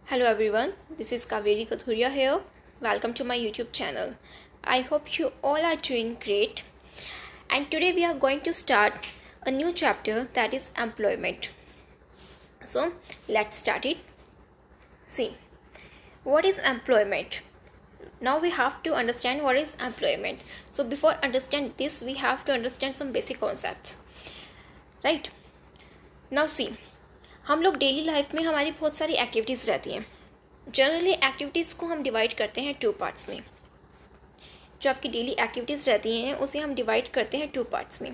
Hello everyone, this is Kaveri Kathuria here. Welcome to my YouTube channel. I hope you all are doing great. And today we are going to start a new chapter, that is employment. So let's start it. See, what is employment? Now we have to understand what is employment. So before understand this, we have to understand some basic concepts. Right? Now see, हम लोग daily life में हमारी बहुत सारी activities रहती हैं. Generally activities को हम डिवाइड करते हैं टू पार्ट्स में. जो आपकी डेली एक्टिविटीज़ रहती हैं उसे हम डिवाइड करते हैं टू पार्ट्स में.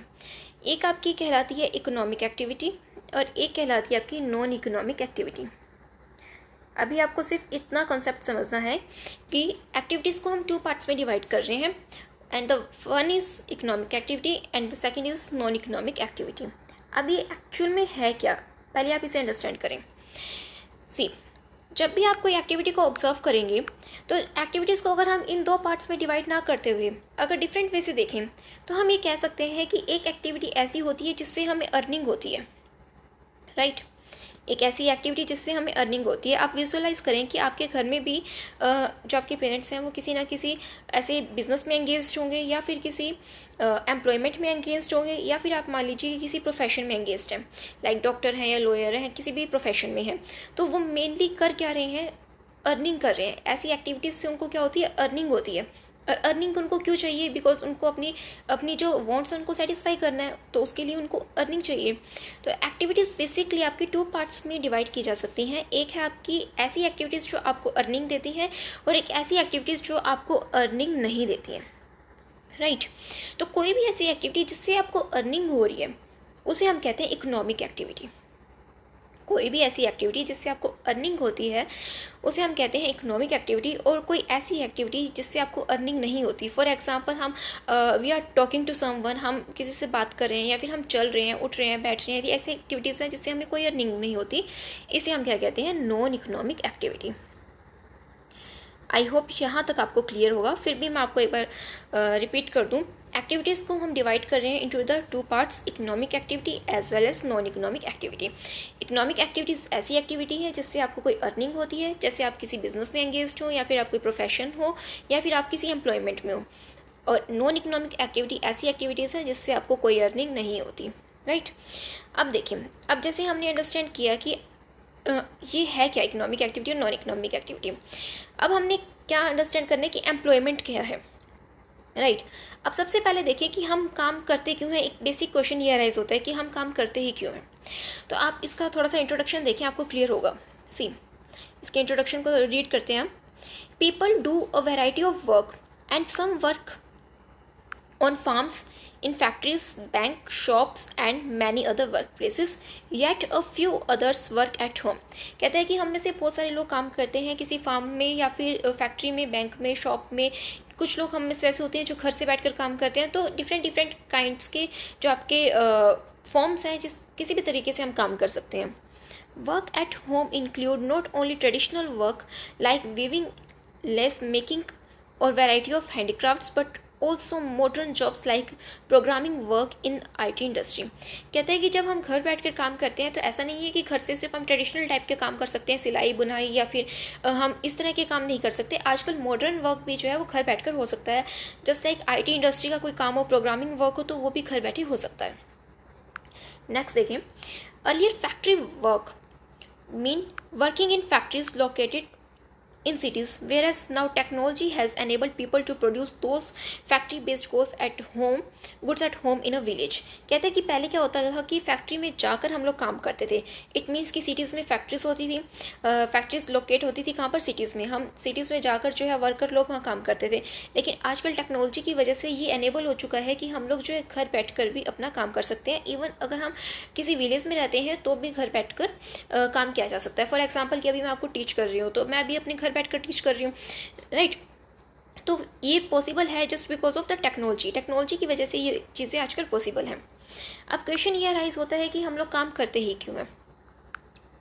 एक आपकी कहलाती है इकोनॉमिक एक्टिविटी और एक कहलाती है आपकी नॉन इकोनॉमिक एक्टिविटी. अभी आपको सिर्फ इतना कॉन्सेप्ट समझना है कि एक्टिविटीज़ को हम टू पार्ट्स में डिवाइड कर रहे हैं, and the one is economic activity and the second is non economic activity. अब ये एक्चुअल में है क्या, पहले आप इसे अंडरस्टैंड करें. सी, जब भी आप कोई एक्टिविटी को ऑब्जर्व करेंगे तो एक्टिविटीज़ को अगर हम इन दो पार्ट्स में डिवाइड ना करते हुए अगर डिफरेंट वे से देखें तो हम ये कह सकते हैं कि एक एक्टिविटी ऐसी होती है जिससे हमें अर्निंग होती है. राइट, एक ऐसी एक्टिविटी जिससे हमें अर्निंग होती है. आप विजुअलाइज करें कि आपके घर में भी जो आपके पेरेंट्स हैं वो किसी ना किसी ऐसे बिजनेस में एंगेज्ड होंगे या फिर किसी एम्प्लॉयमेंट में एंगेज्ड होंगे, या फिर आप मान लीजिए किसी प्रोफेशन में एंगेज्ड हैं, लाइक डॉक्टर हैं या लॉयर हैं, किसी भी प्रोफेशन में हैं. तो वो मेनली कर क्या रहे हैं, अर्निंग कर रहे हैं. ऐसी एक्टिविटीज़ से उनको क्या होती है, अर्निंग होती है. और अर्निंग उनको क्यों चाहिए, बिकॉज उनको अपनी अपनी जो वांट्स हैं उनको सेटिस्फाई करना है, तो उसके लिए उनको अर्निंग चाहिए. तो एक्टिविटीज़ बेसिकली आपकी टू पार्ट्स में डिवाइड की जा सकती हैं. एक है आपकी ऐसी एक्टिविटीज़ जो आपको अर्निंग देती हैं और एक ऐसी एक्टिविटीज़ जो आपको अर्निंग नहीं देती हैं. राइट, तो कोई भी ऐसी एक्टिविटी जिससे आपको अर्निंग हो रही है उसे हम कहते हैं इकोनॉमिक एक्टिविटी. कोई भी ऐसी एक्टिविटी जिससे आपको अर्निंग होती है उसे हम कहते हैं इकोनॉमिक एक्टिविटी. और कोई ऐसी एक्टिविटी जिससे आपको अर्निंग नहीं होती, फॉर एग्जांपल हम we are talking to someone, हम किसी से बात कर रहे हैं या फिर हम चल रहे हैं, उठ रहे हैं, बैठ रहे हैं, ऐसी एक्टिविटीज़ हैं जिससे हमें कोई अर्निंग नहीं होती. इसे हम क्या कहते हैं, नॉन इकोनॉमिक एक्टिविटी. आई होप यहाँ तक आपको क्लियर होगा. फिर भी मैं आपको एक बार रिपीट कर दूँ. एक्टिविटीज़ को हम डिवाइड कर रहे हैं into the two parts, economic activity as well as non economic activity. Economic activities ऐसी एक्टिविटी है जिससे आपको कोई अर्निंग होती है, जैसे आप किसी बिजनेस में एंगेज्ड हो या फिर आप कोई प्रोफेशन हो या फिर आप किसी एम्प्लॉयमेंट में हो. और नॉन इकोनॉमिक एक्टिविटी ऐसी एक्टिविटीज़ है जिससे आपको कोई अर्निंग नहीं होती. राइट, अब देखिए, अब जैसे हमने अंडरस्टैंड किया कि ये है क्या इकोनॉमिक एक्टिविटी और नॉन इकोनॉमिक एक्टिविटी. अब हमने क्या अंडरस्टैंड करना है कि एम्प्लॉयमेंट क्या है. राइट, अब सबसे पहले देखिए कि हम काम करते क्यों हैं. एक बेसिक क्वेश्चन ये अराइज होता है कि हम काम करते ही क्यों हैं. तो आप इसका थोड़ा सा इंट्रोडक्शन देखें, आपको क्लियर होगा. सी, इसके इंट्रोडक्शन को रीड करते हैं हम. People do a variety of work and some work on farms, in factories, bank, shops and many other workplaces, yet a few others work at home. कहते हैं कि हम में से बहुत सारे लोग काम करते हैं किसी फार्म में या फिर फैक्ट्री में, बैंक में, शॉप में. कुछ लोग हम में से ऐसे होते हैं जो घर से बैठकर काम करते हैं. तो डिफरेंट काइंड्स के जो आपके फॉर्म्स हैं जिस किसी भी तरीके से हम काम कर सकते हैं. Work at home include not only traditional work like weaving, lace making और variety of handicrafts, but also modern jobs like programming work in IT industry. कहते हैं कि जब हम घर बैठकर काम करते हैं तो ऐसा नहीं है कि घर से सिर्फ हम ट्रेडिशनल टाइप के काम कर सकते हैं, सिलाई बुनाई या फिर हम इस तरह के काम नहीं कर सकते. आजकल मॉडर्न वर्क भी जो है वो घर बैठकर हो सकता है. जस्ट लाइक IT इंडस्ट्री का कोई काम हो, प्रोग्रामिंग वर्क हो, तो वो भी घर बैठे हो सकता है. नेक्स्ट देखें, earlier factory work mean working in factories located in cities, whereas now technology has enabled people to produce those factory based goods at home in a village. कहते हैं कि पहले क्या होता था कि फैक्ट्री में जाकर हम लोग काम करते थे. इट मीन्स कि सिटीज़ में फैक्ट्रीज होती थी, फैक्ट्रीज लोकेट होती थी कहाँ पर, सिटीज़ में. हम सिटीज़ में जाकर जो है वर्कर लोग वहाँ काम करते थे. लेकिन आजकल टेक्नोलॉजी की वजह से ये एनेबल हो चुका है कि हम लोग जो है घर बैठ कर भी अपना काम कर सकते हैं. इवन अगर हम किसी विलेज में रहते हैं तो भी घर बैठ कर काम किया जा सकता है. फॉर एग्जाम्पल कि अभी मैं आपको टीच कर रही हूँ तो मैं भी अपने घर बैठकर टीच कर रही हूँ. राइट, तो ये पॉसिबल है just because of the technology. Technology की वजह से ये चीज़ें आजकल पॉसिबल हैं. अब क्वेश्चन ये अराइज होता है कि हम लोग काम करते ही क्यों हैं.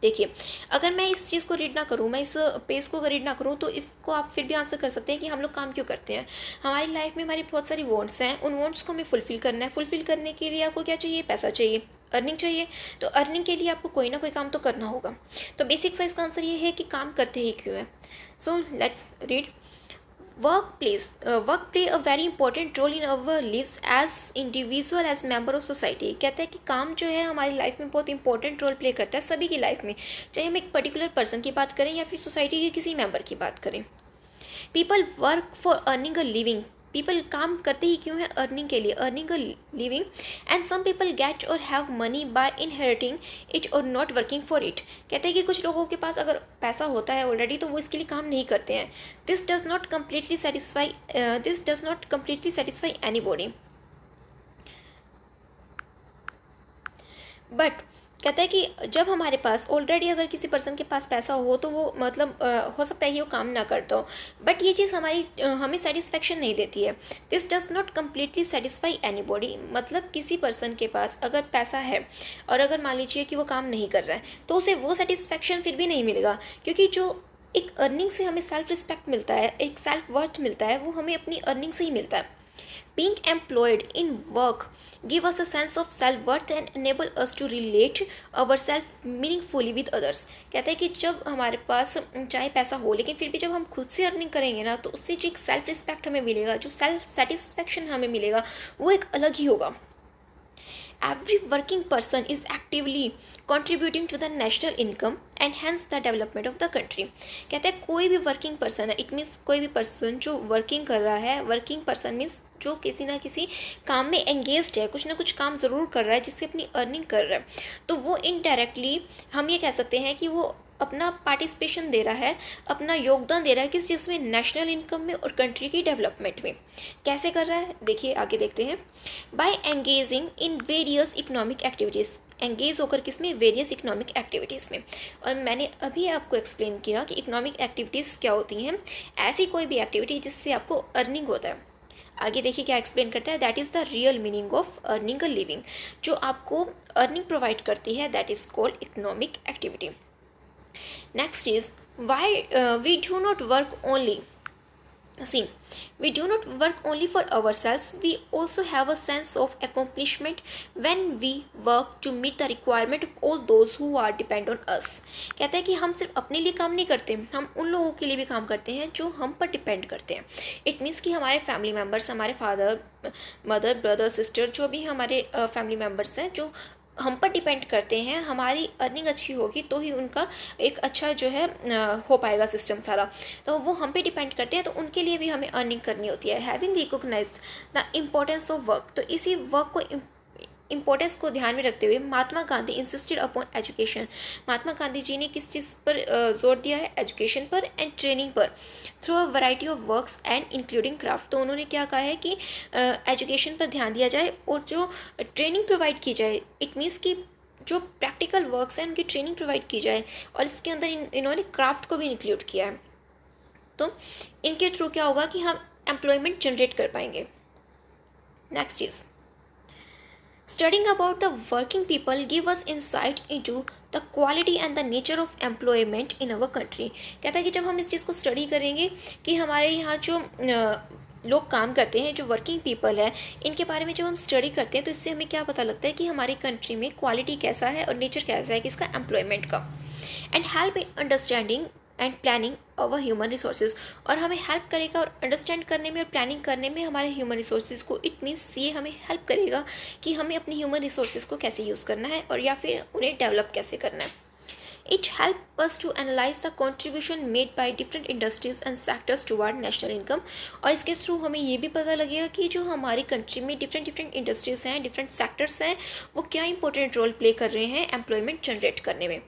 देखिए, अगर मैं इस चीज़ को रीड ना करूँ, मैं इस पेज को अगर रीड ना करूँ, तो इसको आप फिर भी आंसर कर सकते हैं कि हम लोग काम क्यों करते हैं. हमारी लाइफ में हमारी बहुत सारी वांट्स हैं, उन वांट्स को हमें फुलफिल करना है. फुलफिल करने के लिए आपको क्या चाहिए, पैसा चाहिए. अर्निंग चाहिए, तो अर्निंग के लिए आपको कोई ना कोई काम तो करना होगा। तो बेसिक सा इसका आंसर ये है कि काम करते ही क्यों है। So let's read. Work play a very important role in our lives as individual as member of society. कहता है कि काम जो है हमारी लाइफ में बहुत इंपॉर्टेंट रोल प्ले करता है, सभी की लाइफ में, चाहे हम एक पर्टिकुलर पर्सन की बात करें या फिर सोसाइटी के किसी मेंबर की बात करें। People work for earning a living. People काम करते ही क्यों है? अर्निंग के लिए, earning a living. And some people get और have money by inheriting it और नॉट वर्किंग फॉर इट। कहते हैं कि कुछ लोगों के पास अगर पैसा होता है ऑलरेडी तो वो इसके लिए काम नहीं करते हैं। This does not completely satisfy anybody. But कहता है कि जब हमारे पास ऑलरेडी अगर किसी पर्सन के पास पैसा हो तो वो मतलब हो सकता है कि वो काम ना करता हो, बट ये चीज़ हमें सेटिस्फेक्शन नहीं देती है। This does not completely satisfy anybody. मतलब किसी पर्सन के पास अगर पैसा है और अगर मान लीजिए कि वो काम नहीं कर रहा है तो उसे वो सेटिस्फेक्शन फिर भी नहीं मिलेगा, क्योंकि जो एक अर्निंग से हमें सेल्फ रिस्पेक्ट मिलता है, एक सेल्फ वर्थ मिलता है, वो हमें अपनी अर्निंग से ही मिलता है। Being employed in work give us a sense of self-worth and enable us to relate ourselves meaningfully with others। कहता है कि जब हमारे पास चाहे पैसा हो लेकिन फिर भी जब हम खुद से अर्निंग करेंगे ना तो उससे जो एक सेल्फ रिस्पेक्ट हमें मिलेगा, जो सेल्फ सेटिस्फेक्शन हमें मिलेगा, वो एक अलग ही होगा। Every working person is actively contributing to the national income and hence the development of the country। कहते हैं कोई भी वर्किंग पर्सन है, इट मीन्स कोई भी पर्सन जो वर्किंग कर रहा है, वर्किंग पर्सन मीन्स जो किसी ना किसी काम में एंगेज्ड है, कुछ ना कुछ काम ज़रूर कर रहा है जिससे अपनी अर्निंग कर रहा है, तो वो इनडायरेक्टली हम ये कह सकते हैं कि वो अपना पार्टिसिपेशन दे रहा है, अपना योगदान दे रहा है किस चीज़ में? नेशनल इनकम में और कंट्री की डेवलपमेंट में। कैसे कर रहा है? देखिए आगे देखते हैं। By engaging in various economic activities. Engage होकर किसमें? वेरियस इकोनॉमिक एक्टिविटीज़ में। और मैंने अभी आपको एक्सप्लेन किया कि इकोनॉमिक एक्टिविटीज़ क्या होती हैं। ऐसी कोई भी एक्टिविटी जिससे आपको अर्निंग होता है। आगे देखिए क्या एक्सप्लेन करता है। That is the real meaning of earning a living. जो आपको अर्निंग प्रोवाइड करती है that is called economic activity. Next is why we do not work only. See, we do not work only for ourselves. We also have a sense of accomplishment when we work to meet the requirement of all those who are depend on us। कहता है कि हम सिर्फ अपने लिए काम नहीं करते, हम उन लोगों के लिए भी काम करते हैं जो हम पर डिपेंड करते हैं। इट मीन्स कि हमारे फैमिली मेम्बर्स, हमारे फादर, मदर, ब्रदर, सिस्टर, जो भी हमारे फैमिली मेम्बर्स हैं जो हम पर डिपेंड करते हैं, हमारी अर्निंग अच्छी होगी तो ही उनका एक अच्छा जो है हो पाएगा सिस्टम सारा। तो वो हम पे डिपेंड करते हैं, तो उनके लिए भी हमें अर्निंग करनी होती है। Having recognised the importance of work. तो इसी वर्क को इंपॉर्टेंस को ध्यान में रखते हुए Mahatma Gandhi insisted upon education. Mahatma Gandhi ji ने किस चीज़ पर जोर दिया है? एजुकेशन पर एंड ट्रेनिंग पर, through a variety of works and including craft. तो उन्होंने क्या कहा है कि एजुकेशन पर ध्यान दिया जाए और जो ट्रेनिंग प्रोवाइड की जाए। इट मीन्स कि जो प्रैक्टिकल वर्क्स हैं उनकी ट्रेनिंग प्रोवाइड की जाए, और इसके अंदर इन्होंने क्राफ्ट को भी इंक्लूड किया है। तो इनके थ्रू क्या होगा कि हम एम्प्लॉयमेंट जनरेट कर पाएंगे। Next is studying about the working people give us insight into the quality and the nature of employment in our country। कहता है कि जब हम इस चीज़ को स्टडी करेंगे कि हमारे यहाँ जो लोग काम करते हैं, जो वर्किंग पीपल है, इनके बारे में जब हम स्टडी करते हैं तो इससे हमें क्या पता लगता है कि हमारी कंट्री में क्वालिटी कैसा है और नेचर कैसा है किसका? एम्प्लॉयमेंट का। And help in understanding and planning our human resources. और हमें हेल्प करेगा और अंडरस्टैंड करने में और प्लानिंग करने में हमारे ह्यूमन रिसोर्सेज को। इट मीन्स ये हमें हेल्प करेगा कि हमें अपनी ह्यूमन रिसोर्सेज को कैसे यूज़ करना है और या फिर उन्हें डेवलप कैसे करना है। It help us to analyse the contribution made by different industries and sectors toward national income. और इसके थ्रू हमें ये भी पता लगेगा कि जो हमारी कंट्री में डिफरेंट इंडस्ट्रीज हैं, डिफरेंट सेक्टर्स हैं, वो क्या इंपॉर्टेंट रोल प्ले कर रहे हैं एम्प्लॉयमेंट जनरेट करने में।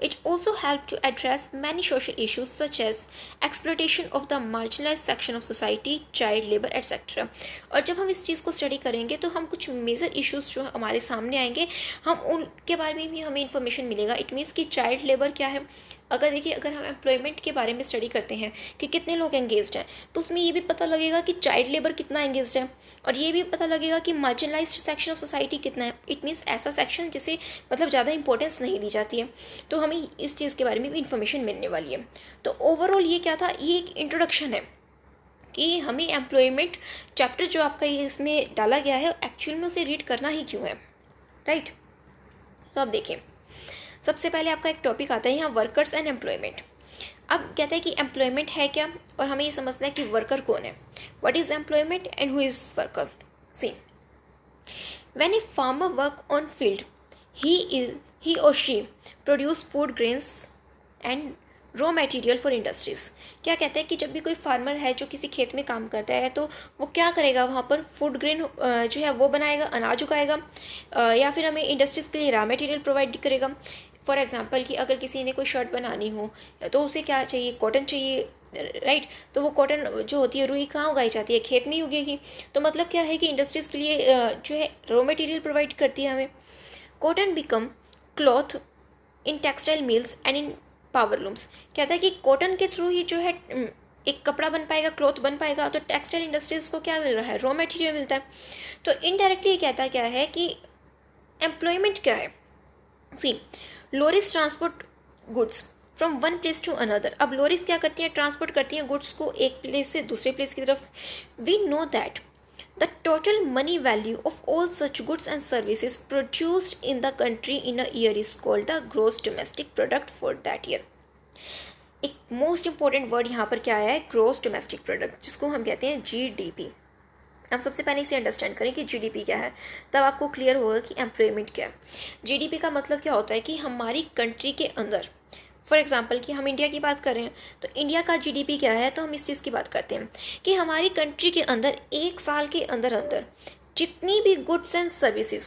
It also helped to address many social issues such as exploitation of the marginalized section of society, child labor, etc. और जब हम इस चीज़ को स्टडी करेंगे तो हम कुछ मेजर इश्यूज जो हमारे सामने आएंगे, हम उनके बारे में भी हमें इन्फॉर्मेशन मिलेगा। इट मीन्स कि चाइल्ड लेबर क्या है। अगर देखिए, अगर हम एम्प्लॉयमेंट के बारे में स्टडी करते हैं कि कितने लोग एंगेज्ड हैं, तो उसमें ये भी पता लगेगा कि चाइल्ड लेबर कितना एंगेज्ड है, और ये भी पता लगेगा कि मार्जिनलाइज्ड सेक्शन ऑफ सोसाइटी कितना है। इट मीन्स ऐसा सेक्शन जिसे मतलब ज़्यादा इंपॉर्टेंस नहीं दी जाती है, तो हमें इस चीज़ के बारे में भी इंफॉर्मेशन मिलने वाली है। तो ओवरऑल ये क्या था? ये एक इंट्रोडक्शन है कि हमें एम्प्लॉयमेंट चैप्टर जो आपका ये इसमें डाला गया है एक्चुअल में उसे रीड करना ही क्यों है, राइट। तो अब देखें, सबसे पहले आपका एक टॉपिक आता है यहाँ वर्कर्स एंड एम्प्लॉयमेंट। अब कहता है कि एम्प्लॉयमेंट है क्या, और हमें ये समझना है कि वर्कर कौन है। What is employment and who is worker. See, when a farmer work on field, he or she produce food grains and raw material for industries. क्या कहता है कि जब भी कोई फार्मर है जो किसी खेत में काम करता है तो वो क्या करेगा, वहाँ पर फूड ग्रेन जो है वो बनाएगा, अनाज उगाएगा, या फिर हमें इंडस्ट्रीज के लिए रॉ मटेरियल प्रोवाइड करेगा। फॉर एग्जांपल कि अगर किसी ने कोई शर्ट बनानी हो तो उसे क्या चाहिए, कॉटन चाहिए, राइट। तो वो कॉटन जो होती है, रुई कहाँ उगाई जाती है, खेत में ही उगेगी। तो मतलब क्या है कि इंडस्ट्रीज के लिए जो है रॉ मटेरियल प्रोवाइड करती है हमें। Cotton become cloth in textile mills and in power looms. कहता है कि कॉटन के थ्रू ही जो है एक कपड़ा बन पाएगा, क्लॉथ बन पाएगा। तो टेक्सटाइल इंडस्ट्रीज को क्या मिल रहा है, रॉ मटेरियल मिलता है। तो इनडायरेक्टली कहता क्या है कि एम्प्लॉयमेंट क्या है। See, lorries transport goods from one place to another. अब लॉरीज क्या करती हैं, ट्रांसपोर्ट करती हैं गुड्स को एक प्लेस से दूसरे प्लेस की तरफ। We know that the total money value of all such goods and services produced in the country in a year is called the gross domestic product for that year। एक most important word यहाँ पर क्या आया है, gross domestic product, जिसको हम कहते हैं जीडीपी। हम सबसे पहले इसे अंडरस्टैंड करें कि जीडीपी क्या है, तब आपको क्लियर होगा कि एम्प्लॉयमेंट क्या है। जीडीपी का मतलब क्या होता है कि हमारी कंट्री के अंदर, फॉर एग्जाम्पल कि हम इंडिया की बात कर रहे हैं तो इंडिया का जीडीपी क्या है, तो हम इस चीज़ की बात करते हैं कि हमारी कंट्री के अंदर एक साल के अंदर अंदर जितनी भी गुड्स एंड सर्विसेज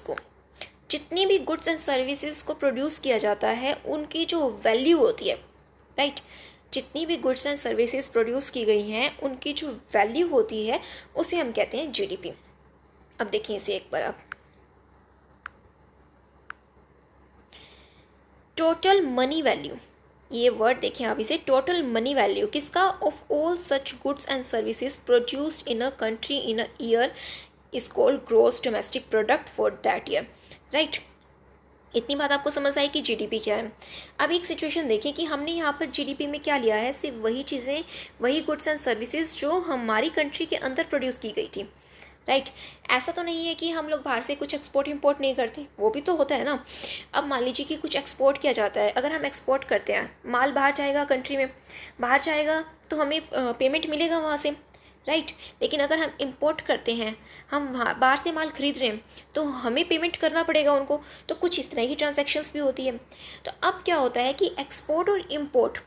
को प्रोड्यूस किया जाता है, उनकी जो वैल्यू होती है, राइट, जितनी भी गुड्स एंड सर्विसेज प्रोड्यूस की गई हैं उनकी जो वैल्यू होती है उसे हम कहते हैं जीडीपी। अब देखिए इसे एक बार आप, टोटल मनी वैल्यू, ये वर्ड देखिए आप इसे, टोटल मनी वैल्यू किसका, of all such goods and services produced in a country in a year is called gross domestic product for that year, right. इतनी बात आपको समझ आई कि जीडीपी क्या है। अब एक सिचुएशन देखिए कि हमने यहाँ पर जीडीपी में क्या लिया है, सिर्फ वही चीज़ें, वही गुड्स एंड सर्विसेज जो हमारी कंट्री के अंदर प्रोड्यूस की गई थी, राइट। ऐसा तो नहीं है कि हम लोग बाहर से कुछ एक्सपोर्ट इंपोर्ट नहीं करते, वो भी तो होता है ना। अब मान लीजिए कि कुछ एक्सपोर्ट किया जाता है, अगर हम एक्सपोर्ट करते हैं, माल बाहर जाएगा, कंट्री में बाहर जाएगा तो हमें पेमेंट मिलेगा वहाँ से, राइट। लेकिन अगर हम इंपोर्ट करते हैं, हम बाहर से माल खरीद रहे हैं, तो हमें पेमेंट करना पड़ेगा उनको। तो कुछ इस तरह की ट्रांजैक्शंस भी होती है। तो अब क्या होता है कि एक्सपोर्ट और इम्पोर्ट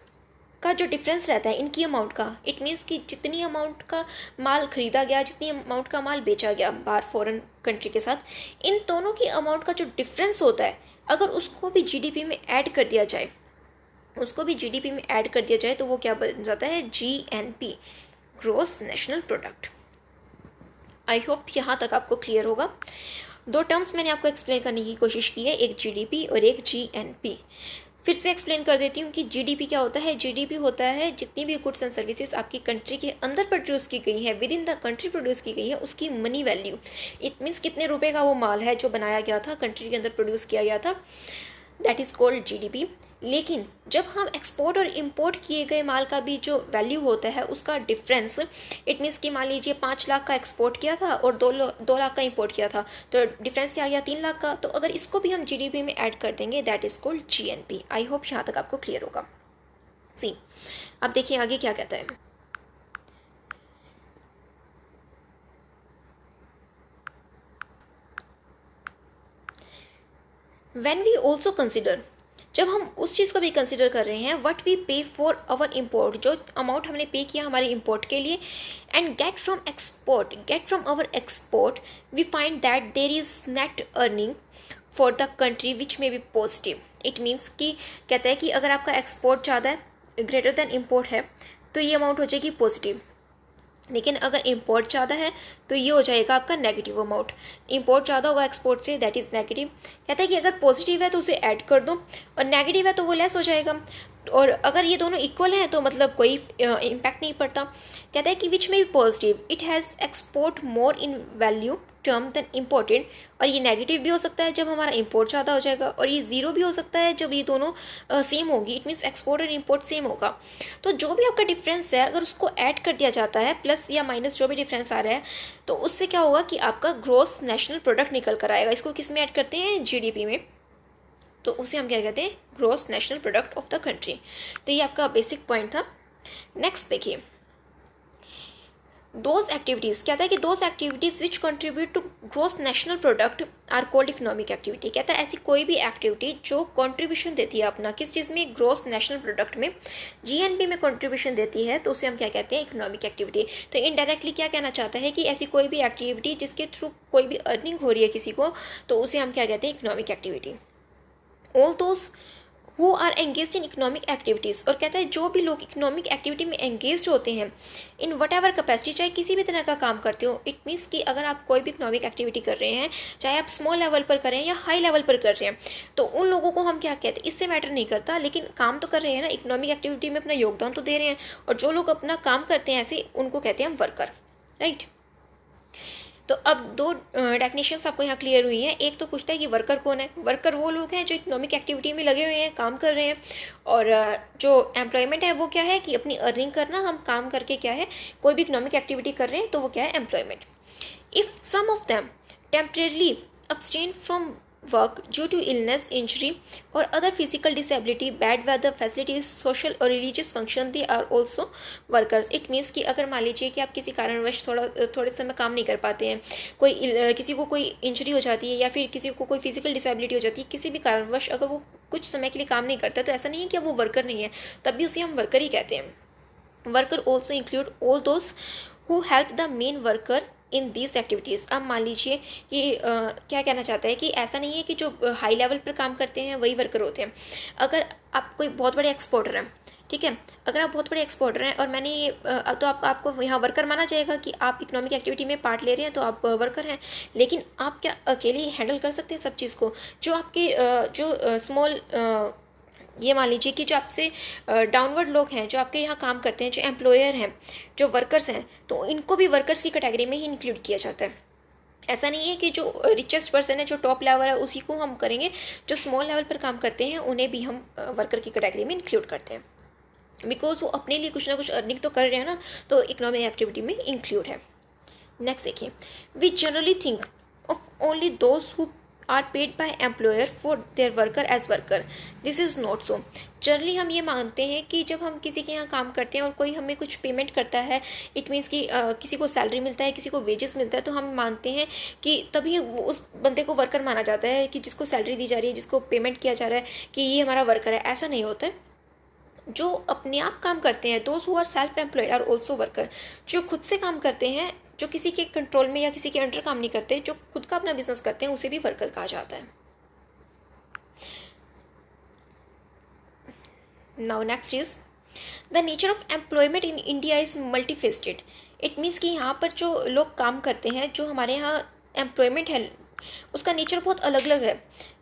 का जो डिफरेंस रहता है इनकी अमाउंट का, इट मीन्स कि जितनी अमाउंट का माल खरीदा गया, जितनी अमाउंट का माल बेचा गया बाहर फॉरेन कंट्री के साथ, इन दोनों की अमाउंट का जो डिफरेंस होता है, अगर उसको भी जीडीपी में ऐड कर दिया जाए, तो वो क्या बन जाता है, GNP, gross national product. I hope यहाँ तक आपको क्लियर होगा। दो टर्म्स मैंने आपको एक्सप्लेन करने की कोशिश की है, एक जीडीपी और एक जीएनपी। फिर से एक्सप्लेन कर देती हूँ कि जीडीपी क्या होता है। जीडीपी होता है जितनी भी गुड्स एंड सर्विसेज आपकी कंट्री के अंदर प्रोड्यूस की गई है, with in the country produce की गई है, उसकी मनी वैल्यू। इट मीन्स कितने रुपए का वो माल है जो बनाया गया था, कंट्री के अंदर प्रोड्यूस किया गया था, दैट इज कॉल्ड जीडीपी। लेकिन जब हम एक्सपोर्ट और इंपोर्ट किए गए माल का भी जो वैल्यू होता है उसका डिफरेंस, इट मीन्स कि मान लीजिए 5 लाख का एक्सपोर्ट किया था और 2 लाख का इंपोर्ट किया था, तो डिफरेंस क्या आ गया, 3 लाख का। तो अगर इसको भी हम जीडीपी में ऐड कर देंगे, that is called GNP. I hope यहाँ तक आपको क्लियर होगा। सी, अब देखिए आगे क्या कहता है। When we also consider, जब हम उस चीज़ को भी कंसिडर कर रहे हैं, what we pay for our import, जो अमाउंट हमने पे किया हमारे इम्पोर्ट के लिए, and get from our export, we find that there is net earning for the country which may be positive. It means कि कहता है कि अगर आपका एक्सपोर्ट ज़्यादा है, ग्रेटर देन इम्पोर्ट है, तो ये अमाउंट हो जाएगी पॉजिटिव। लेकिन अगर इंपोर्ट ज़्यादा है तो ये हो जाएगा आपका नेगेटिव अमाउंट। इंपोर्ट ज़्यादा होगा एक्सपोर्ट से, दैट इज़ नेगेटिव। कहता है कि अगर पॉजिटिव है तो उसे ऐड कर दो, और नेगेटिव है तो वो लेस हो जाएगा। और अगर ये दोनों इक्वल हैं तो मतलब कोई इम्पैक्ट नहीं पड़ता। कहता है कि विच में भी positive, it has export more in value term than imported. और ये नेगेटिव भी हो सकता है जब हमारा इंपोर्ट ज़्यादा हो जाएगा, और ये ज़ीरो भी हो सकता है जब ये दोनों सेम होगी। इट मीन्स एक्सपोर्ट और इंपोर्ट सेम होगा। तो जो भी आपका डिफरेंस है, अगर उसको ऐड कर दिया जाता है, प्लस या माइनस जो भी डिफरेंस आ रहा है, तो उससे क्या होगा कि आपका ग्रोस नेशनल प्रोडक्ट निकल कर आएगा। इसको किस में ऐड करते हैं, जीडीपी में। तो उसे हम क्या कहते हैं, gross national product of the country. तो ये आपका बेसिक पॉइंट था। नेक्स्ट देखिए, दोज एक्टिविटीज़ कहता है कि those activities which contribute to gross national product are called economic activity. कहता है ऐसी कोई भी एक्टिविटी जो कंट्रीब्यूशन देती है अपना किस चीज़ में, ग्रॉस नेशनल प्रोडक्ट में, जीएनपी में कंट्रीब्यूशन देती है, तो उसे हम क्या कहते हैं, इकोनॉमिक एक्टिविटी। तो इनडायरेक्टली क्या कहना चाहता है कि ऐसी कोई भी एक्टिविटी जिसके थ्रू कोई भी अर्निंग हो रही है किसी को, तो उसे हम क्या कहते हैं, economic activity. All those who are engage in economic activities, और कहता है जो भी लोग इकोनॉमिक एक्टिविटी में एंगेज होते हैं इन वट एवर कैपेसिटी, चाहे किसी भी तरह का काम करते हो। इट मीन्स कि अगर आप कोई भी इकोनॉमिक एक्टिविटी कर रहे हैं, चाहे आप स्मॉल लेवल पर कर रहे हैं या हाई लेवल पर कर रहे हैं, तो उन लोगों को हम क्या कहते हैं, इससे मैटर नहीं करता, लेकिन काम तो कर रहे हैं ना, इकोनॉमिक एक्टिविटी में अपना योगदान तो दे रहे हैं। और जो लोग अपना काम करते हैं ऐसे, उनको कहते हैं हम वर्कर, राइट। तो अब दो डेफिनेशंस आपको यहाँ क्लियर हुई हैं। एक तो पूछता है कि वर्कर कौन है। वर्कर वो लोग हैं जो इकोनॉमिक एक्टिविटी में लगे हुए हैं, काम कर रहे हैं। और जो एम्प्लॉयमेंट है वो क्या है कि अपनी अर्निंग करना, हम काम करके क्या है, कोई भी इकोनॉमिक एक्टिविटी कर रहे हैं, तो वो क्या है, employment. If some of them temporarily abstain from work due to illness, injury or other physical disability, bad weather, facilities, social or religious function, they are also workers। it means कि अगर मान लीजिए कि आप किसी कारणवश थोड़े समय काम नहीं कर पाते हैं, किसी को कोई इंजरी हो जाती है या फिर किसी को कोई फिजिकल डिसेबिलिटी हो जाती है, किसी भी कारणवश अगर वो कुछ समय के लिए काम नहीं करता, तो ऐसा नहीं है कि वो वर्कर नहीं है, तब भी उसे हम वर्कर ही कहते हैं। Worker also include all those who help the main worker in this activities. अब मान लीजिए कि क्या कहना चाहता है कि ऐसा नहीं है कि जो हाई लेवल पर काम करते हैं वही वर्कर होते हैं। अगर आप कोई बहुत बड़े एक्सपोर्टर हैं, ठीक है, अगर आप बहुत बड़े एक्सपोर्टर हैं और मैंने ये तो आपको यहाँ वर्कर माना जाएगा कि आप इकोनॉमिक एक्टिविटी में पार्ट ले रहे हैं, तो आप वर्कर हैं। लेकिन आप क्या अकेले हैंडल कर सकते हैं सब चीज़ को? जो आपके जो स्मॉल ये मान लीजिए कि जो आपसे डाउनवर्ड लोग हैं, जो आपके यहाँ काम करते हैं, जो एम्प्लॉयर हैं, जो वर्कर्स हैं, तो इनको भी वर्कर्स की कैटेगरी में ही इंक्लूड किया जाता है। ऐसा नहीं है कि जो रिचेस्ट पर्सन है, जो टॉप लेवल है, उसी को हम करेंगे। जो स्मॉल लेवल पर काम करते हैं उन्हें भी हम वर्कर की कैटेगरी में इंक्लूड करते हैं, बिकॉज वो अपने लिए कुछ ना कुछ अर्निंग तो कर रहे हैं ना, तो इकोनॉमिक एक्टिविटी में इंक्लूड है। नेक्स्ट देखिए, we generally think of only those who are paid by employer for their worker as worker. This is not so. Generally हम ये मानते हैं कि जब हम किसी के यहाँ काम करते हैं और कोई हमें कुछ पेमेंट करता है, इट मीन्स कि किसी को सैलरी मिलता है, किसी को वेजेस मिलता है, तो हम मानते हैं कि तभी उस बंदे को वर्कर माना जाता है, कि जिसको सैलरी दी जा रही है, जिसको पेमेंट किया जा रहा है, कि ये हमारा वर्कर है। ऐसा नहीं होता है। जो अपने आप काम करते हैं, those who are self employed are also worker. जो खुद से काम करते हैं, जो किसी के कंट्रोल में या किसी के अंडर काम नहीं करते, जो खुद का अपना बिजनेस करते हैं, उसे भी वर्कर कहा जाता है। Now next is the nature of employment in India is multifaceted. It means कि यहाँ पर जो लोग काम करते हैं, जो हमारे यहाँ एम्प्लॉयमेंट है, उसका नेचर बहुत अलग अलग है।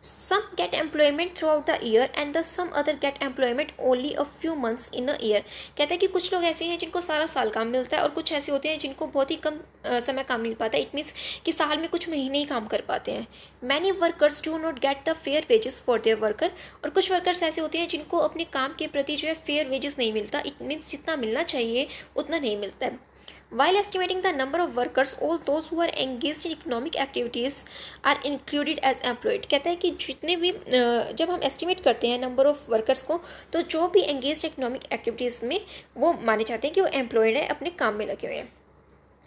Some get employment throughout the year and the some other get employment only a few months in a year. कहता है कि कुछ लोग ऐसे हैं जिनको सारा साल काम मिलता है, और कुछ ऐसे होते हैं जिनको बहुत ही कम समय काम मिल पाता है। इट मीन्स कि साल में कुछ महीने ही काम कर पाते हैं। Many workers do not get the fair wages for their worker. और कुछ वर्कर्स ऐसे होते हैं जिनको अपने काम के प्रति जो है फेयर वेजेस नहीं मिलता। इट मीन्स जितना मिलना चाहिए उतना नहीं मिलता है। While estimating the number of workers, all those who are engaged in economic activities are included as employed। कहता है कि जितने भी जब हम एस्टिमेट करते हैं नंबर ऑफ वर्कर्स को, तो जो भी एंगेज इकोनॉमिक एक्टिविटीज़ में, वो माने जाते हैं कि वो एम्प्लॉयड है, अपने काम में लगे हुए हैं।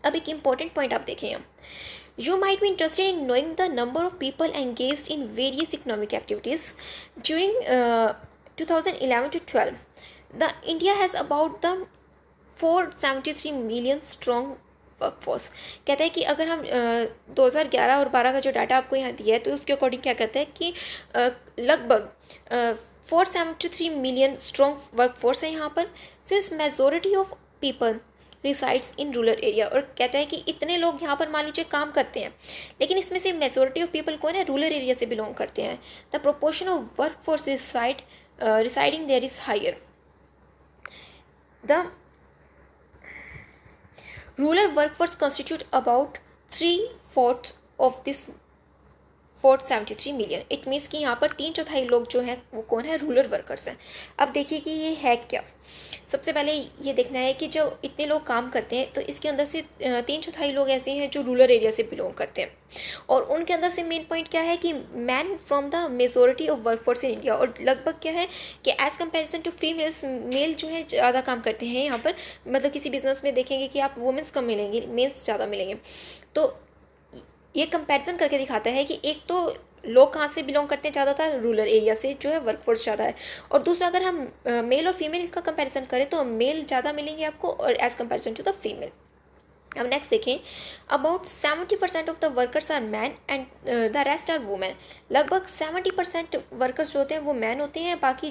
अब एक इम्पॉर्टेंट पॉइंट आप देखें यहाँ, You might be interested in knowing the number of people engaged in various economic activities during 2011 to 12. The India has about the 473 million strong workforce. कहता है कि अगर हम 2011 और 12 का जो डाटा आपको यहाँ दिया है, तो उसके अकॉर्डिंग क्या कहता है कि लगभग 473 मिलियन स्ट्रॉन्ग वर्कफोर्स है यहाँ पर। Since majority of people resides in rural area. और कहता है कि इतने लोग यहाँ पर मान लीजिए काम करते हैं, लेकिन इसमें से मेजोरिटी ऑफ पीपल कौन है, रूरल एरिया से बिलोंग करते हैं। The proportion of workforce residing there is higher. The rural workforce constitute about 3/4 of this 473 million. It means कि यहाँ पर 3/4 लोग जो हैं वो कौन है, रूरल वर्कर्स हैं। अब देखिए कि ये है क्या। सबसे पहले ये देखना है कि जो इतने लोग काम करते हैं तो इसके अंदर से 3/4 लोग ऐसे हैं जो रूरल एरिया से बिलोंग करते हैं, और उनके अंदर से मेन पॉइंट क्या है कि man from the majority of workforce in India, और लगभग क्या है कि as comparison to females, male जो है ज़्यादा काम करते हैं यहाँ पर। मतलब किसी बिजनेस में देखेंगे कि आप वुमेंस कम मिलेंगे, मेल्स ज़्यादा मिलेंगे। तो ये कंपैरिजन करके दिखाता है कि एक तो लोग कहाँ से बिलोंग करते हैं ज़्यादातर, रूरल एरिया से जो है वर्कफोर्स ज़्यादा है, और दूसरा अगर हम मेल और फीमेल का कंपैरिजन करें तो मेल ज़्यादा मिलेंगे आपको और as comparison to the female. अब नेक्स्ट देखें, about 70% of the workers are man and the rest are women. लगभग 70% वर्कर्स जो होते हैं वो मैन होते हैं, बाकी